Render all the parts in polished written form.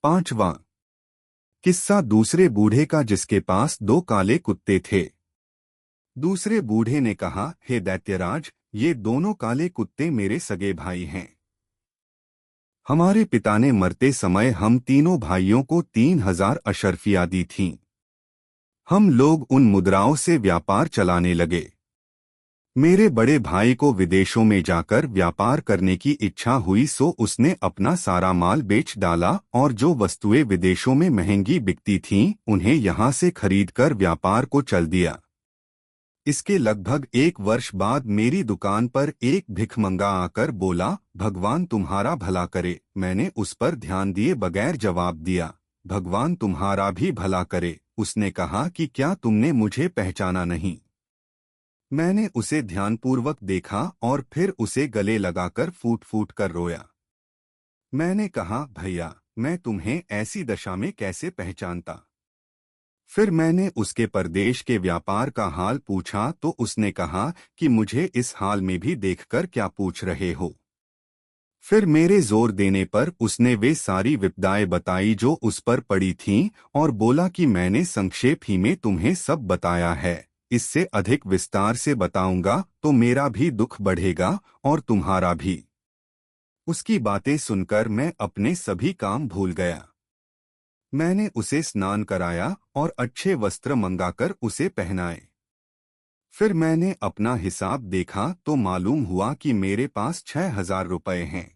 5वां किस्सा दूसरे बूढ़े का जिसके पास 2 काले कुत्ते थे। दूसरे बूढ़े ने कहा, हे दैत्यराज, ये दोनों काले कुत्ते मेरे सगे भाई हैं। हमारे पिता ने मरते समय हम तीनों भाइयों को 3000 अशर्फियाँ दी थीं। हम लोग उन मुद्राओं से व्यापार चलाने लगे। मेरे बड़े भाई को विदेशों में जाकर व्यापार करने की इच्छा हुई, सो उसने अपना सारा माल बेच डाला और जो वस्तुएं विदेशों में महंगी बिकती थीं उन्हें यहाँ से खरीदकर व्यापार को चल दिया। इसके लगभग 1 वर्ष बाद मेरी दुकान पर एक भिखमंगा आकर बोला, भगवान तुम्हारा भला करे। मैंने उस पर ध्यान दिए बगैर जवाब दिया। भगवान तुम्हारा भी भला करे। उसने कहा कि क्या तुमने मुझे पहचाना नहीं? मैंने उसे ध्यानपूर्वक देखा और फिर उसे गले लगाकर फूट फूट कर रोया। मैंने कहा, भैया, मैं तुम्हें ऐसी दशा में कैसे पहचानता? फिर मैंने उसके परदेश के व्यापार का हाल पूछा तो उसने कहा कि मुझे इस हाल में भी देखकर क्या पूछ रहे हो। फिर मेरे जोर देने पर उसने वे सारी विपदाएं बताई जो उस पर पड़ी थीं और बोला कि मैंने संक्षेप ही में तुम्हें सब बताया है। इससे अधिक विस्तार से बताऊंगा तो मेरा भी दुख बढ़ेगा और तुम्हारा भी। उसकी बातें सुनकर मैं अपने सभी काम भूल गया। मैंने उसे स्नान कराया और अच्छे वस्त्र मंगाकर उसे पहनाए। फिर मैंने अपना हिसाब देखा तो मालूम हुआ कि मेरे पास 6000 रुपए हैं।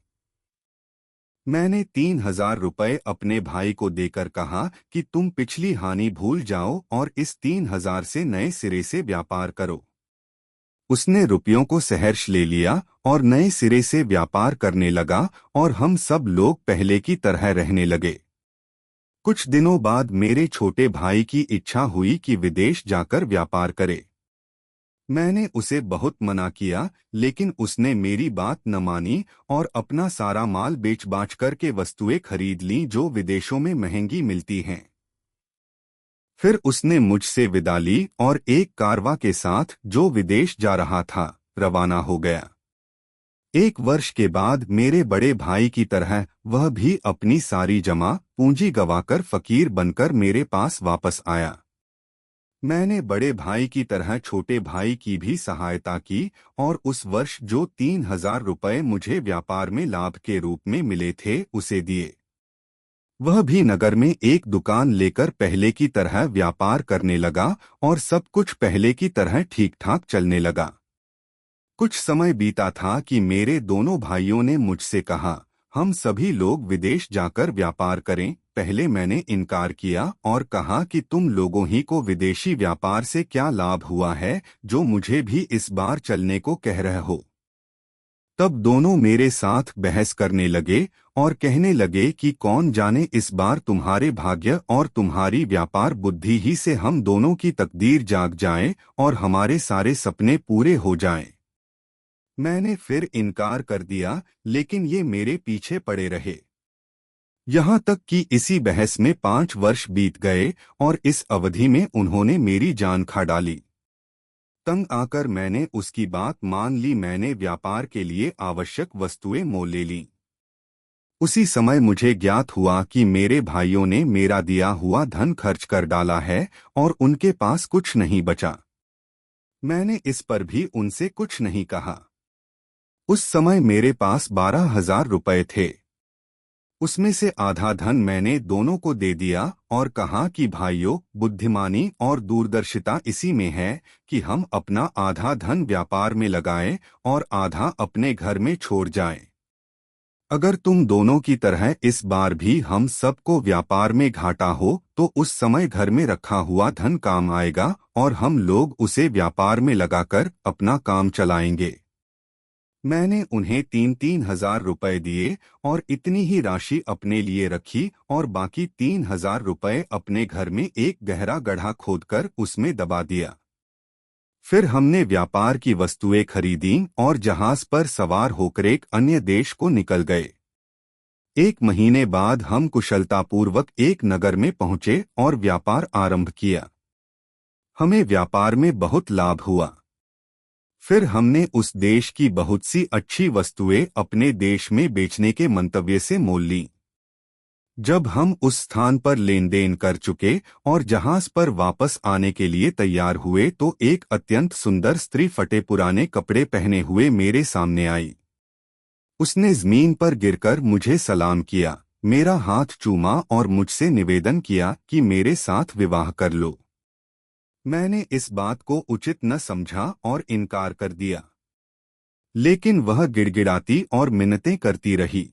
मैंने 3000 रुपए अपने भाई को देकर कहा कि तुम पिछली हानि भूल जाओ और इस 3000 से नए सिरे से व्यापार करो। उसने रुपयों को सहर्ष ले लिया और नए सिरे से व्यापार करने लगा और हम सब लोग पहले की तरह रहने लगे। कुछ दिनों बाद मेरे छोटे भाई की इच्छा हुई कि विदेश जाकर व्यापार करे। मैंने उसे बहुत मना किया, लेकिन उसने मेरी बात न मानी और अपना सारा माल बेच बाच करके वस्तुएं खरीद लीं जो विदेशों में महंगी मिलती हैं। फिर उसने मुझसे विदा ली और एक कारवां के साथ जो विदेश जा रहा था रवाना हो गया। 1 वर्ष के बाद मेरे बड़े भाई की तरह वह भी अपनी सारी जमा पूंजी गंवाकर फकीर बनकर मेरे पास वापस आया। मैंने बड़े भाई की तरह छोटे भाई की भी सहायता की और उस वर्ष जो 3000 रुपए मुझे व्यापार में लाभ के रूप में मिले थे उसे दिए। वह भी नगर में एक दुकान लेकर पहले की तरह व्यापार करने लगा और सब कुछ पहले की तरह ठीक ठाक चलने लगा। कुछ समय बीता था कि मेरे दोनों भाइयों ने मुझसे कहा, हम सभी लोग विदेश जाकर व्यापार करें। पहले मैंने इनकार किया और कहा कि तुम लोगों ही को विदेशी व्यापार से क्या लाभ हुआ है जो मुझे भी इस बार चलने को कह रहे हो। तब दोनों मेरे साथ बहस करने लगे और कहने लगे कि कौन जाने इस बार तुम्हारे भाग्य और तुम्हारी व्यापार बुद्धि ही से हम दोनों की तकदीर जाग जाए और हमारे सारे सपने पूरे हो जाएं। मैंने फिर इनकार कर दिया, लेकिन ये मेरे पीछे पड़े रहे। यहाँ तक कि इसी बहस में 5 वर्ष बीत गए और इस अवधि में उन्होंने मेरी जान खा डाली। तंग आकर मैंने उसकी बात मान ली। मैंने व्यापार के लिए आवश्यक वस्तुएं मोल ले लीं। उसी समय मुझे ज्ञात हुआ कि मेरे भाइयों ने मेरा दिया हुआ धन खर्च कर डाला है और उनके पास कुछ नहीं बचा। मैंने इस पर भी उनसे कुछ नहीं कहा। उस समय मेरे पास 12,000 रुपए थे। उसमें से आधा धन मैंने दोनों को दे दिया और कहा कि भाइयों, बुद्धिमानी और दूरदर्शिता इसी में है कि हम अपना आधा धन व्यापार में लगाएं और आधा अपने घर में छोड़ जाएं। अगर तुम दोनों की तरह इस बार भी हम सबको व्यापार में घाटा हो तो उस समय घर में रखा हुआ धन काम आएगा और हम लोग उसे व्यापार में लगाकर अपना काम चलाएंगे। मैंने उन्हें 3,000 रुपए दिए और इतनी ही राशि अपने लिए रखी और बाकी 3,000 रुपए अपने घर में एक गहरा गड्ढा खोदकर उसमें दबा दिया। फिर हमने व्यापार की वस्तुएं खरीदी और जहाज पर सवार होकर एक अन्य देश को निकल गए। 1 महीने बाद हम कुशलतापूर्वक एक नगर में पहुंचे और व्यापार आरंभ किया। हमें व्यापार में बहुत लाभ हुआ। फिर हमने उस देश की बहुत सी अच्छी वस्तुएं अपने देश में बेचने के मंतव्य से मोल लीं। जब हम उस स्थान पर लेन देन कर चुके और जहाज पर वापस आने के लिए तैयार हुए तो एक अत्यंत सुंदर स्त्री फटे पुराने कपड़े पहने हुए मेरे सामने आई। उसने जमीन पर गिरकर मुझे सलाम किया, मेरा हाथ चूमा और मुझसे निवेदन किया कि मेरे साथ विवाह कर लो। मैंने इस बात को उचित न समझा और इनकार कर दिया, लेकिन वह गिड़गिड़ाती और मिन्नतें करती रही।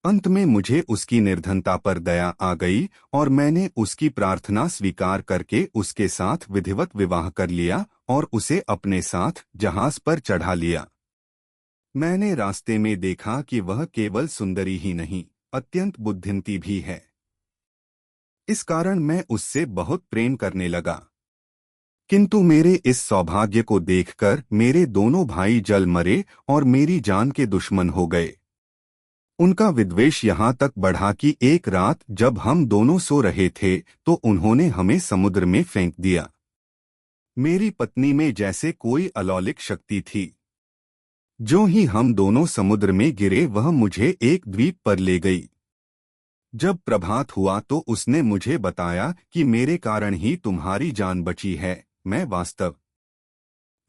अंत में मुझे उसकी निर्धनता पर दया आ गई और मैंने उसकी प्रार्थना स्वीकार करके उसके साथ विधिवत विवाह कर लिया और उसे अपने साथ जहाज पर चढ़ा लिया। मैंने रास्ते में देखा कि वह केवल सुंदरी ही नहीं, अत्यंत बुद्धिमती भी है। इस कारण मैं उससे बहुत प्रेम करने लगा। किंतु मेरे इस सौभाग्य को देखकर मेरे दोनों भाई जल मरे और मेरी जान के दुश्मन हो गए। उनका विद्वेष यहाँ तक बढ़ा कि एक रात जब हम दोनों सो रहे थे तो उन्होंने हमें समुद्र में फेंक दिया। मेरी पत्नी में जैसे कोई अलौकिक शक्ति थी। जो ही हम दोनों समुद्र में गिरे वह मुझे एक द्वीप पर ले गई। जब प्रभात हुआ तो उसने मुझे बताया कि मेरे कारण ही तुम्हारी जान बची है। मैं वास्तव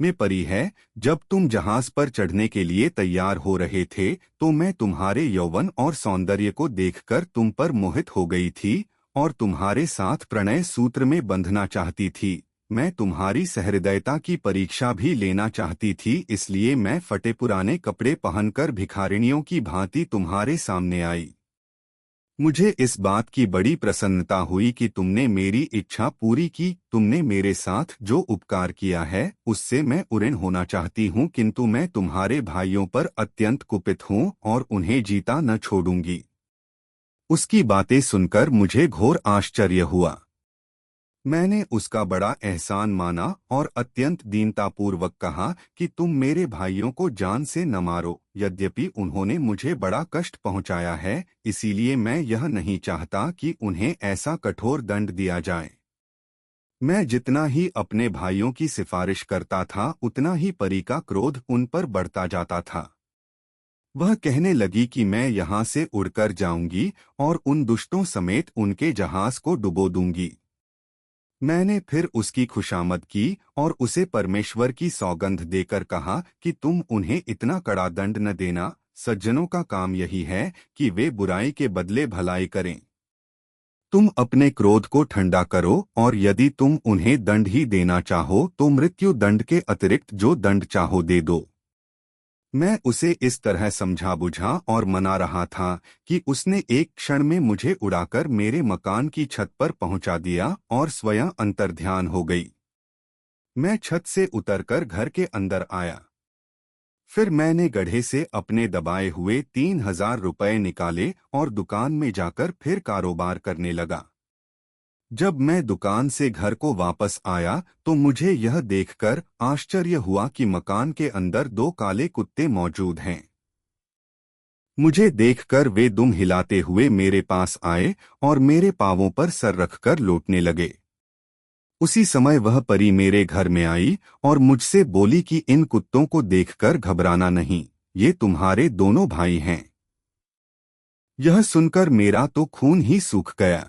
में परी है। जब तुम जहाज पर चढ़ने के लिए तैयार हो रहे थे तो मैं तुम्हारे यौवन और सौंदर्य को देखकर तुम पर मोहित हो गई थी और तुम्हारे साथ प्रणय सूत्र में बंधना चाहती थी। मैं तुम्हारी सहृदयता की परीक्षा भी लेना चाहती थी, इसलिए मैं फटे पुराने कपड़े पहनकर भिखारिणियों की भांति तुम्हारे सामने आई। मुझे इस बात की बड़ी प्रसन्नता हुई कि तुमने मेरी इच्छा पूरी की। तुमने मेरे साथ जो उपकार किया है उससे मैं ऋणी होना चाहती हूँ, किंतु मैं तुम्हारे भाइयों पर अत्यंत कुपित हूँ और उन्हें जीता न छोड़ूंगी। उसकी बातें सुनकर मुझे घोर आश्चर्य हुआ। मैंने उसका बड़ा एहसान माना और अत्यंत दीनतापूर्वक कहा कि तुम मेरे भाइयों को जान से न मारो। यद्यपि उन्होंने मुझे बड़ा कष्ट पहुंचाया है, इसीलिए मैं यह नहीं चाहता कि उन्हें ऐसा कठोर दंड दिया जाए। मैं जितना ही अपने भाइयों की सिफारिश करता था उतना ही परी का क्रोध उन पर बढ़ता जाता था। वह कहने लगी कि मैं यहाँ से उड़कर जाऊंगी और उन दुष्टों समेत उनके जहाज को डुबो दूंगी। मैंने फिर उसकी खुशामद की और उसे परमेश्वर की सौगंध देकर कहा कि तुम उन्हें इतना कड़ा दंड न देना। सज्जनों का काम यही है कि वे बुराई के बदले भलाई करें। तुम अपने क्रोध को ठंडा करो और यदि तुम उन्हें दंड ही देना चाहो तो मृत्यु दंड के अतिरिक्त जो दंड चाहो दे दो। मैं उसे इस तरह समझा बुझा और मना रहा था कि उसने एक क्षण में मुझे उड़ाकर मेरे मकान की छत पर पहुंचा दिया और स्वयं अंतर्ध्यान हो गई। मैं छत से उतरकर घर के अंदर आया। फिर मैंने गड्ढे से अपने दबाए हुए 3000 रुपये निकाले और दुकान में जाकर फिर कारोबार करने लगा। जब मैं दुकान से घर को वापस आया तो मुझे यह देखकर आश्चर्य हुआ कि मकान के अंदर 2 काले कुत्ते मौजूद हैं। मुझे देखकर वे दुम हिलाते हुए मेरे पास आए और मेरे पांवों पर सर रखकर लौटने लगे। उसी समय वह परी मेरे घर में आई और मुझसे बोली कि इन कुत्तों को देखकर घबराना नहीं, ये तुम्हारे दोनों भाई हैं। यह सुनकर मेरा तो खून ही सूख गया।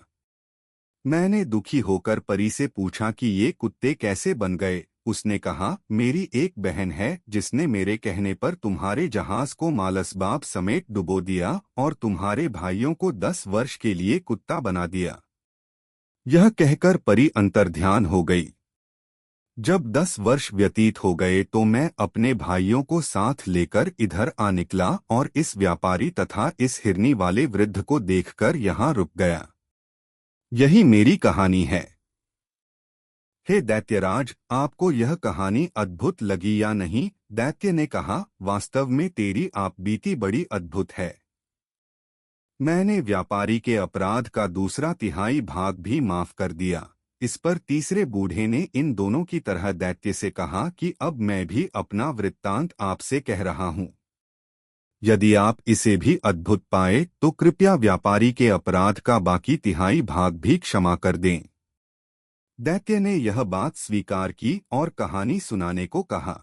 मैंने दुखी होकर परी से पूछा कि ये कुत्ते कैसे बन गए। उसने कहा, मेरी एक बहन है जिसने मेरे कहने पर तुम्हारे जहाज को मालसबाब समेत डुबो दिया और तुम्हारे भाइयों को 10 वर्ष के लिए कुत्ता बना दिया। यह कहकर परी अंतर्ध्यान हो गई। जब 10 वर्ष व्यतीत हो गए तो मैं अपने भाइयों को साथ लेकर इधर आ निकला और इस व्यापारी तथा इस हिरनी वाले वृद्ध को देखकर यहाँ रुक गया। यही मेरी कहानी है। हे दैत्यराज, आपको यह कहानी अद्भुत लगी या नहीं? दैत्य ने कहा, वास्तव में तेरी आपबीती बड़ी अद्भुत है। मैंने व्यापारी के अपराध का दूसरा तिहाई भाग भी माफ कर दिया। इस पर तीसरे बूढ़े ने इन दोनों की तरह दैत्य से कहा कि अब मैं भी अपना वृत्तांत आपसे कह रहा हूँ। यदि आप इसे भी अद्भुत पाए तो कृपया व्यापारी के अपराध का बाकी तिहाई भाग भी क्षमा कर दें। दैत्य ने यह बात स्वीकार की और कहानी सुनाने को कहा।